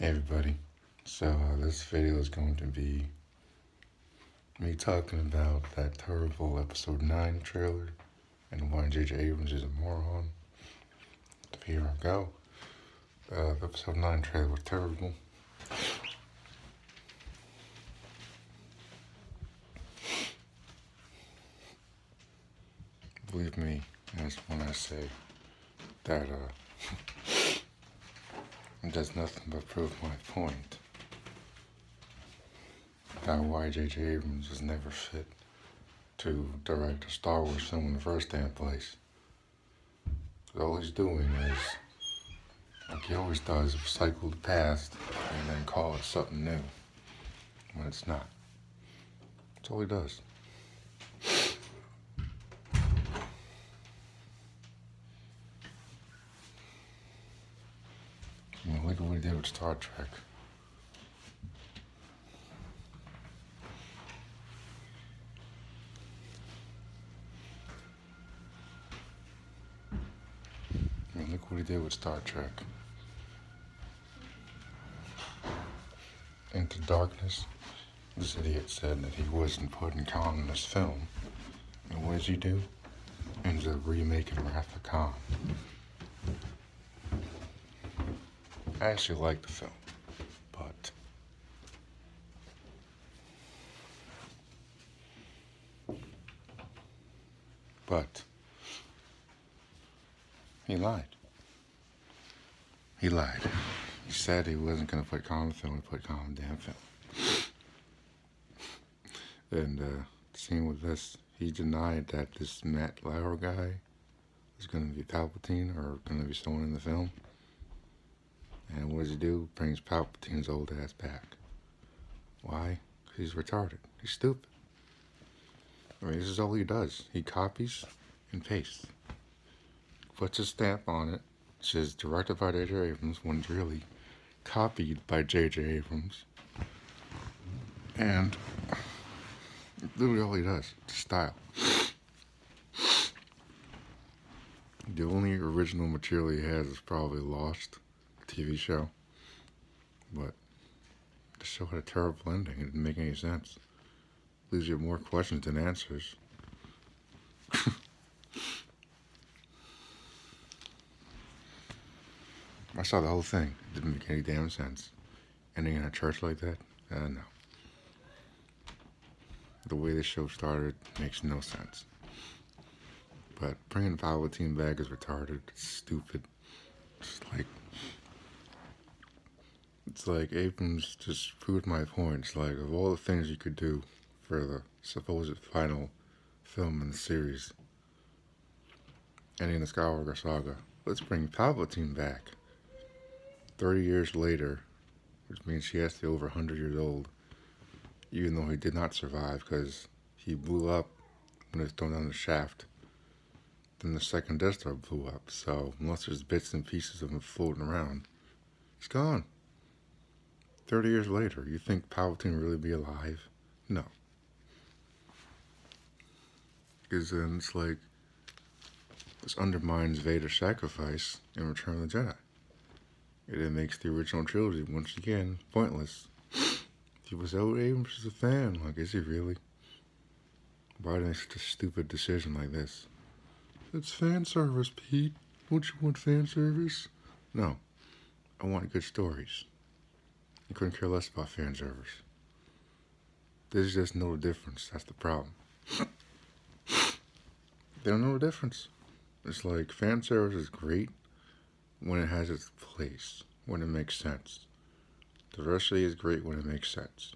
Hey everybody, this video is going to be me talking about that terrible episode 9 trailer and why J.J. Abrams is a moron. Here I go. The episode 9 trailer was terrible. Believe me, that's when I say that it does nothing but prove my point about why J.J. Abrams was never fit to direct a Star Wars film in the first damn place. All he's doing is, like he always does, recycle the past and then call it something new when it's not. That's all he does. Look at what he did with Star Trek. Look what he did with Star Trek. Into Darkness, this idiot said that he wasn't putting Khan in this film. And what does he do? Ends up remaking Wrath of Khan. I actually like the film, but he lied. He lied. He said he wasn't going to put Khan in the film, he put Khan in the damn film. And seeing with this, he denied that this Matt Lauer guy is going to be Palpatine or going to be someone in the film. And what does he do? Brings Palpatine's old ass back. Why? Because he's retarded. He's stupid. I mean, this is all he does. He copies and pastes. Puts a stamp on it. Says directed by J.J. Abrams when it's really copied by J.J. Abrams. And literally all he does. Style. The only original material he has is probably Lost, TV show. But the show had a terrible ending. It didn't make any sense. Leaves you more questions than answers. I saw the whole thing. It didn't make any damn sense. Ending in a church like that? No. The way the show started makes no sense. But bringing Palpatine back is retarded. It's stupid. It's like Abrams just proved my point. It's like, of all the things you could do for the supposed final film in the series, ending the Skywalker saga, let's bring Palpatine back 30 years later, which means he has to be over 100 years old, even though he did not survive because he blew up when he was thrown down the shaft. Then the second Death Star blew up, so unless there's bits and pieces of him floating around, he's gone. 30 years later, you think Palpatine will really be alive? No. Because then it's like, this undermines Vader's sacrifice in Return of the Jedi. It makes the original trilogy, once again, pointless. People say, oh, Abrams is a fan. Like, is he really? Why do they make such a stupid decision like this? It's fan service, Pete. Don't you want fan service? No. I want good stories. I couldn't care less about fan service. There's just no difference. That's the problem. They don't know the difference. It's like fan service is great when it has its place, when it makes sense. Diversity is great when it makes sense.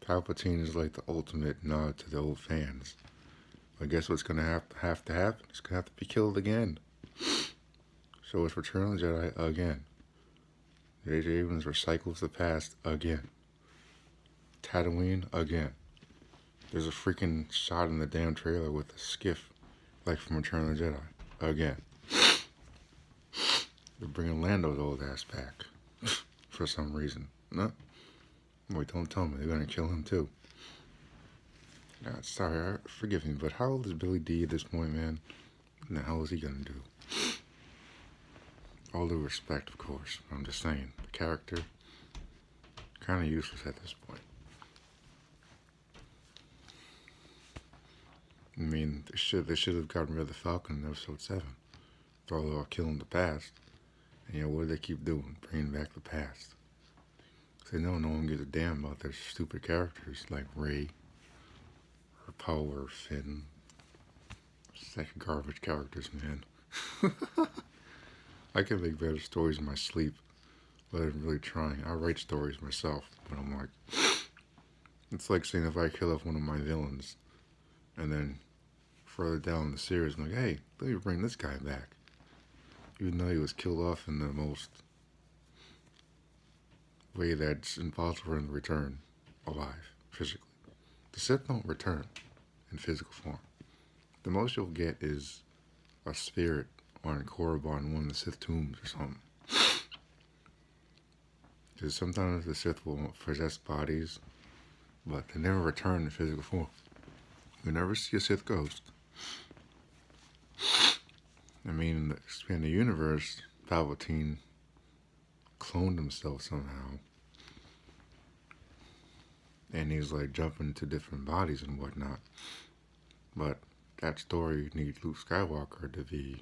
Palpatine is like the ultimate nod to the old fans. But guess what's going to have to happen? It's going to have to be killed again. So it's Return of the Jedi again. J.J. Abrams recycles the past again. Tatooine again. There's a freaking shot in the damn trailer with a skiff, like from Return of the Jedi. Again. They're bringing Lando's old ass back. For some reason. No? Wait, don't tell me. They're gonna kill him too. Sorry, forgive me, but how old is Billy D at this point, man? What the hell is he gonna do? All due respect, of course. I'm just saying, the character, kind of useless at this point. I mean, they should have gotten rid of the Falcon in episode 7. Throw it all killing the past. And you know, what do they keep doing? Bringing back the past. They know no one gives a damn about their stupid characters like Rey, or Poe, or Finn. Second garbage characters, man. I can make better stories in my sleep, but I'm really trying. I write stories myself, but I'm like, it's like saying if I kill off one of my villains, and then further down in the series, I'm like, hey, let me bring this guy back. Even though he was killed off in the most way that's impossible for him to return alive, physically. The Sith don't return in physical form. The most you'll get is a spirit on Korriban, one of the Sith tombs or something. Because sometimes the Sith will possess bodies, but they never return in physical form. You never see a Sith ghost. I mean, in the expanded universe, Palpatine cloned himself somehow. And he's like jumping to different bodies and whatnot. But that story needs Luke Skywalker to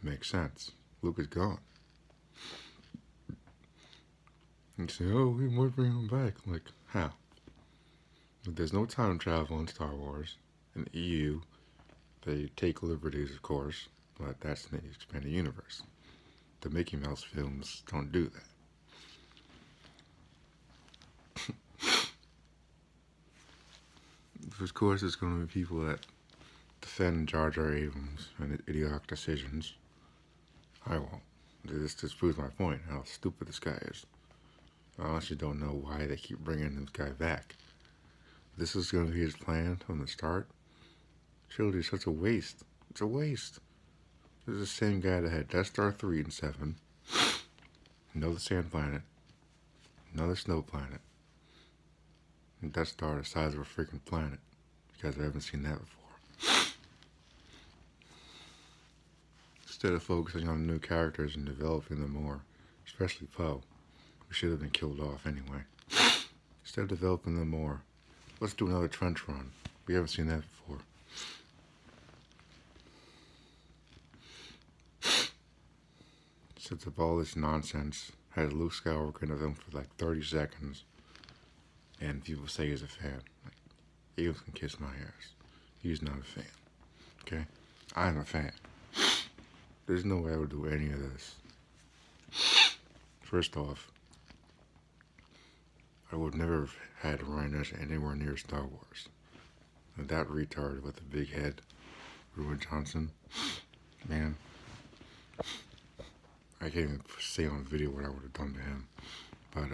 make sense. Luke is gone. You say, oh, we might bring him back. Like, how? But there's no time travel in Star Wars. In the EU, they take liberties, of course, but that's in the expanded universe. The Mickey Mouse films don't do that. Of course, there's going to be people that defend Jar Jar Abrams and idiotic decisions. I won't. This just proves my point, how stupid this guy is. I honestly don't know why they keep bringing this guy back. This is going to be his plan from the start. Surely it's such a waste. It's a waste. This is the same guy that had Death Star 3 and 7. Another sand planet. Another snow planet. And Death Star the size of a freaking planet. You guys haven't seen that before. Instead of focusing on new characters and developing them more, especially Poe, who should have been killed off anyway. Instead of developing them more, let's do another trench run. We haven't seen that before. Sets up all this nonsense, has Luke Skywalker in the film for like 30 seconds, and people say he's a fan. Like, Eagles can kiss my ass. He's not a fan. Okay? I'm a fan. There's no way I would do any of this. First off, I would never have had Ryan Rush anywhere near Star Wars. And that retard with the big head, Ruben Johnson, man, I can't even say on video what I would have done to him. But,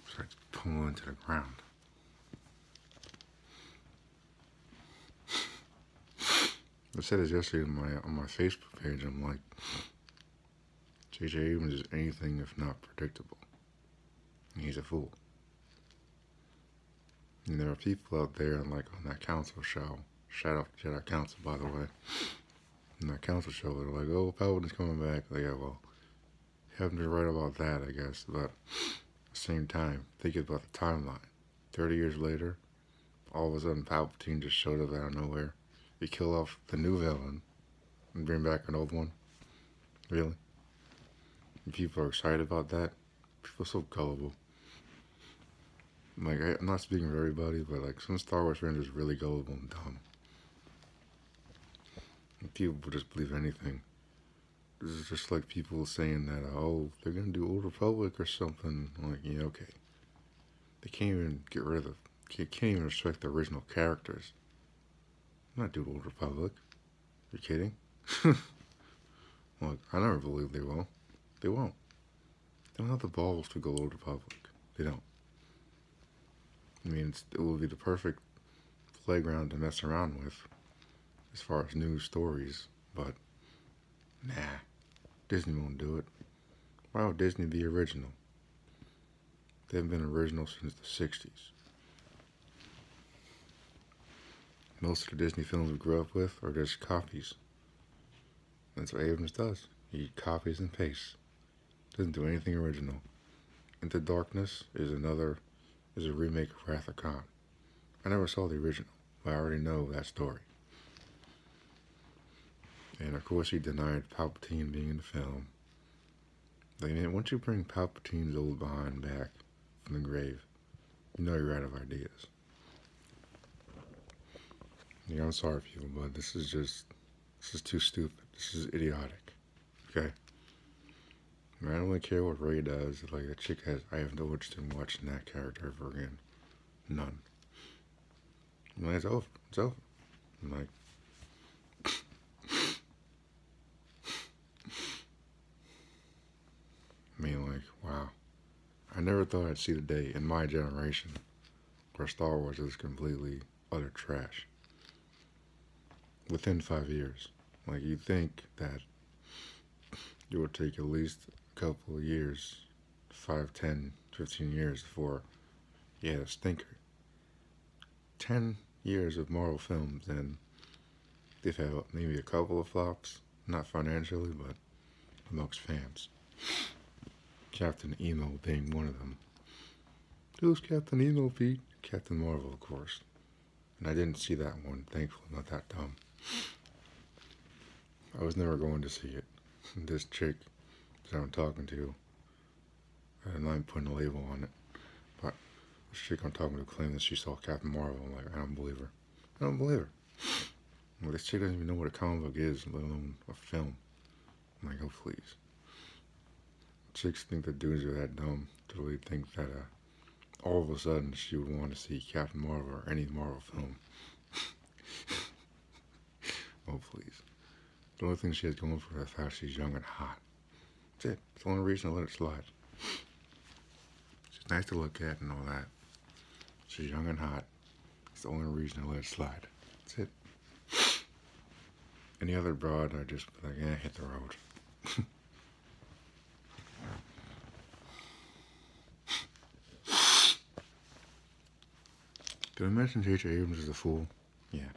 starts pulling to the ground. I said this yesterday on my Facebook page. I'm like, J.J. Abrams is anything if not predictable. And he's a fool. And there are people out there like on that council show. Shout out to Jedi Council, by the way. In that council show, they're like, oh, Palpatine's coming back. Like, yeah, well, you haven't been right about that, I guess. But at the same time, think about the timeline. 30 years later, all of a sudden Palpatine just showed up out of nowhere. He killed off the new villain and bring back an old one. Really? And people are excited about that. People are so gullible. Like, I'm not speaking for everybody, but like some Star Wars fans are really gullible and dumb. And people will just believe anything. This is just like people saying that, oh, they're gonna do Old Republic or something. I'm like, yeah, okay. They can't even get rid of, can't even respect the original characters. I'm not doing Old Republic. Are you kidding? Look, I never believe they will. They won't. They don't have the balls to go Old Republic. They don't. I mean, it will be the perfect playground to mess around with as far as new stories, but nah, Disney won't do it. Why would Disney be original? They've been original since the 60s. Most of the Disney films we grew up with are just copies. That's what Abrams does. He copies and pastes. Doesn't do anything original. Into Darkness is a remake of Wrath of Khan. I never saw the original, but I already know that story. And of course he denied Palpatine being in the film. Like, man, once you bring Palpatine's old behind back from the grave, you know you're out of ideas. Yeah, I'm sorry, people, but this is too stupid. This is idiotic. Okay? I don't really care what Rey does. Like, the chick I have no interest in watching that character ever again. None. I'm like, it's over. It's over. I'm like, I mean, like, wow. I never thought I'd see the day in my generation where Star Wars is completely utter trash. Within 5 years. Like, you'd think that it would take at least a couple of years, 5, 10, 15 years before you had a stinker. 10 years of Marvel films, and they've had maybe a couple of flops. Not financially, but amongst fans. Captain Emo being one of them. Who's Captain Emo, Pete? Captain Marvel, of course. And I didn't see that one, thankfully, not that dumb. I was never going to see it. This chick that I'm talking to, and I'm putting a label on it, but this chick I'm talking to claimed that she saw Captain Marvel. I'm like, I don't believe her. I don't believe her. Well, this chick doesn't even know what a comic book is, let alone a film. I'm like, oh, please. Chicks think that dudes are that dumb to really think that all of a sudden she would want to see Captain Marvel or any Marvel film. Oh, please. The only thing she has going for her is the fact she's young and hot. That's it. It's the only reason I let it slide. She's nice to look at and all that. She's young and hot. It's the only reason I let it slide. That's it. Any other broad, I just be like, hit the road. Did I mention Jar Jar Abrams is a fool? Yeah.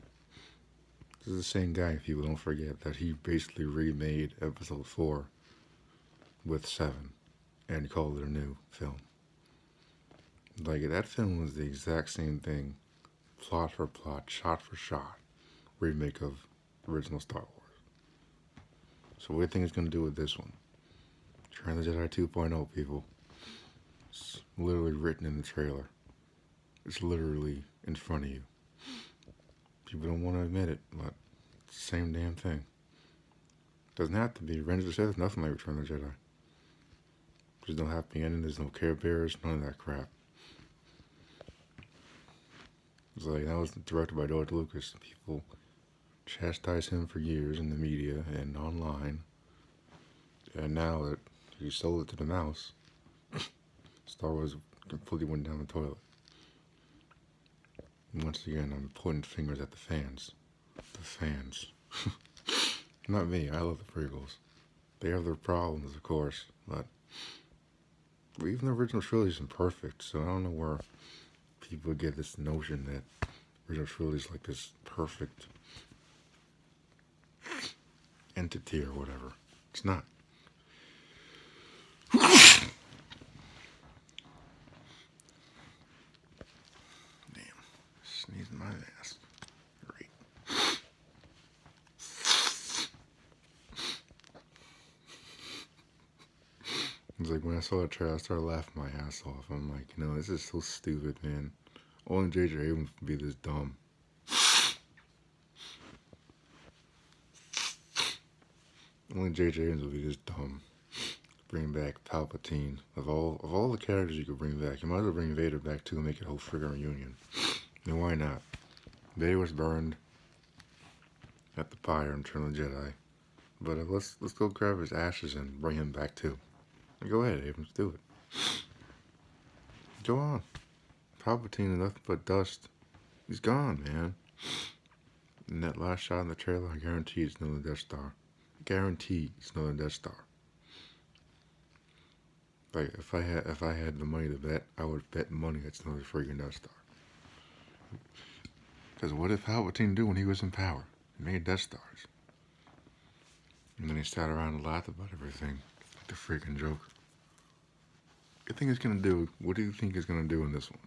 This is the same guy, if people don't forget, that he basically remade episode 4 with 7 and called it a new film. Like, that film was the exact same thing, plot for plot, shot for shot, remake of original Star Wars. So what do you think it's going to do with this one? Return of the Jedi 2.0, people. It's literally written in the trailer. It's literally in front of you. People don't want to admit it, but it's the same damn thing. Doesn't have to be. Revenge of the Sith is nothing like Return of the Jedi. There's no happy ending, there's no Care Bears, none of that crap. It's like, that was directed by George Lucas. People chastised him for years in the media and online. And now that he sold it to the mouse, Star Wars completely went down the toilet. And once again, I'm pointing fingers at the fans. The fans. Not me, I love the prequels. They have their problems, of course, but even the original trilogy isn't perfect, so I don't know where people get this notion that original trilogy is like this perfect entity or whatever. It's not. Sneezing my ass. Great. It's like when I saw the trailer, I started laughing my ass off. I'm like, this is so stupid, man. Only Jar Jar Abrams would be this dumb. Only Jar Jar Abrams would be this dumb. Bring back Palpatine. Of all the characters you could bring back, you might as well bring Vader back too and make it a whole friggin' reunion. And why not? Vader was burned at the pyre in Return of the Jedi. But let's go grab his ashes and bring him back too. Go ahead, Abrams, do it. Go on. Palpatine is nothing but dust. He's gone, man. In that last shot in the trailer, I guarantee it's another Death Star. Guarantee it's another Death Star. Like, if I had the money to bet, I would bet money it's another freaking Death Star. Because what did Palpatine do when he was in power? He made Death Stars. And then he sat around and laughed about everything. Like the freaking Joker. What do you think he's gonna do? What do you think he's gonna do in this one?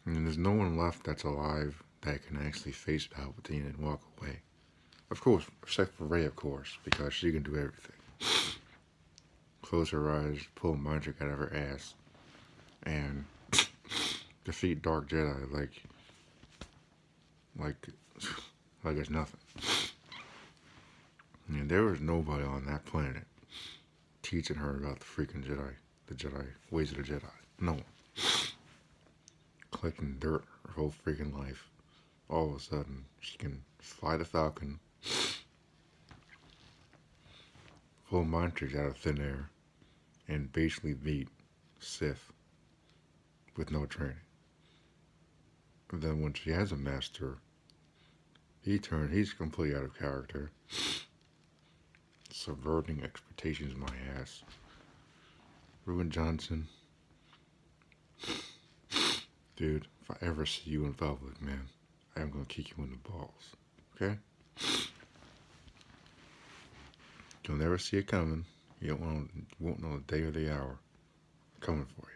I mean, there's no one left that's alive that can actually face Palpatine and walk away. Of course, except for Rey, of course, because she can do everything. Close her eyes, pull a mind trick out of her ass, and defeat Dark Jedi like it's nothing. I mean, there was nobody on that planet teaching her about the freaking Jedi, the Jedi, ways of the Jedi. No one. Collecting dirt her whole freaking life. All of a sudden, she can fly the Falcon, pull mind tricks out of thin air, and basically beat Sith with no training. And then when she has a master, he's completely out of character. Subverting expectations, my ass. Ruben Johnson. Dude, if I ever see you in public, man, I am gonna kick you in the balls. Okay? You'll never see it coming. You won't know the day or the hour. I'm coming for you.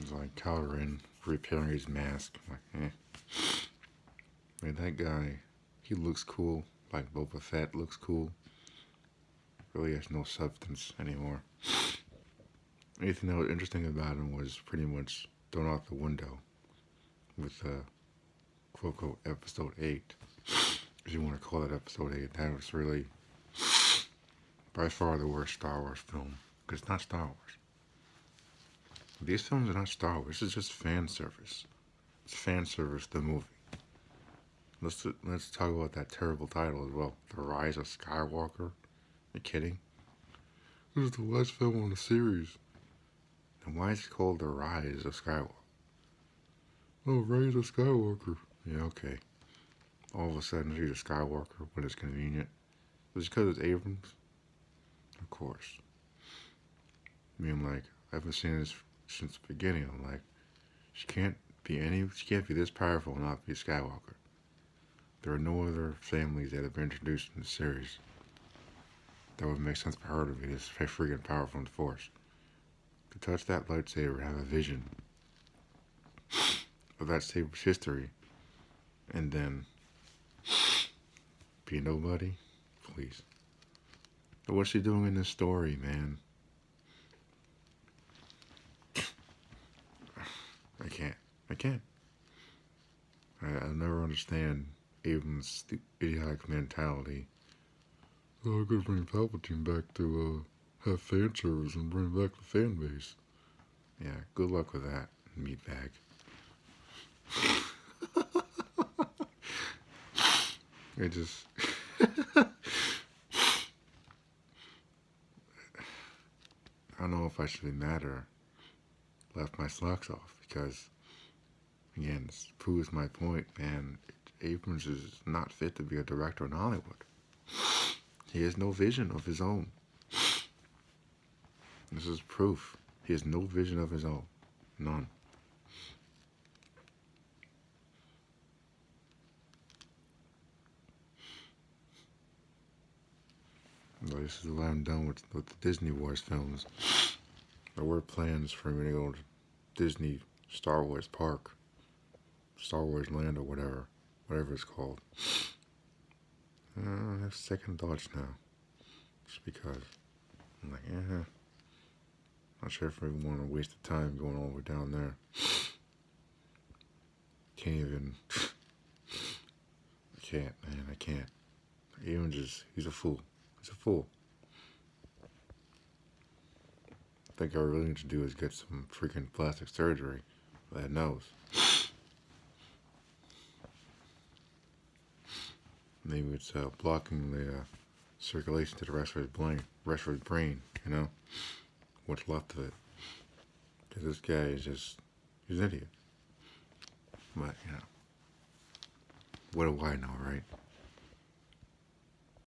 It's like Kylo Ren repairing his mask. I'm like, Man, that guy, he looks cool. Like Boba Fett looks cool. Really has no substance anymore. Anything that was interesting about him was pretty much thrown out the window with quote-unquote Episode 8. If you want to call it Episode 8, that was really by far the worst Star Wars film. Because it's not Star Wars. These films are not Star Wars. This is just fan service. It's fan service, the movie. Let's talk about that terrible title as well. The Rise of Skywalker. Are you kidding? This is the last film on the series. Then why is it called The Rise of Skywalker? Oh, Rise of Skywalker. Yeah, okay. All of a sudden, she's a Skywalker when it's convenient. Is it because it's Abrams? Of course. I mean, like, I've been saying this since the beginning. I'm like, she can't be this powerful and not be a Skywalker. There are no other families that have been introduced in the series that would make sense for her to be this freaking powerful in the Force. To touch that lightsaber, have a vision of that saber's history, and then be nobody? Please. But what's she doing in this story, man? I can't. I'll never understand Abrams' idiotic mentality. Oh, I could bring Palpatine back to have fan service and bring back the fan base. Yeah, good luck with that, meatbag. I just... I don't know if I should be mad or left my socks off, because, again, this proves my point, man. Abrams is not fit to be a director in Hollywood. He has no vision of his own. This is proof. He has no vision of his own. None. Well, this is what I'm done with the Disney Wars films. There were plans for me to go to Disney Star Wars Park, Star Wars Land, or whatever it's called. I have second thoughts now, just because I'm like, not sure if we want to waste the time going all the way down there. Can't even. I can't, man. I can't. Even he's a fool. He's a fool. I think all I really need to do is get some freaking plastic surgery for that nose. Maybe it's blocking the circulation to the rest of his brain, you know? What's left of it. Because this guy is he's an idiot. But, you know. what do I know, right?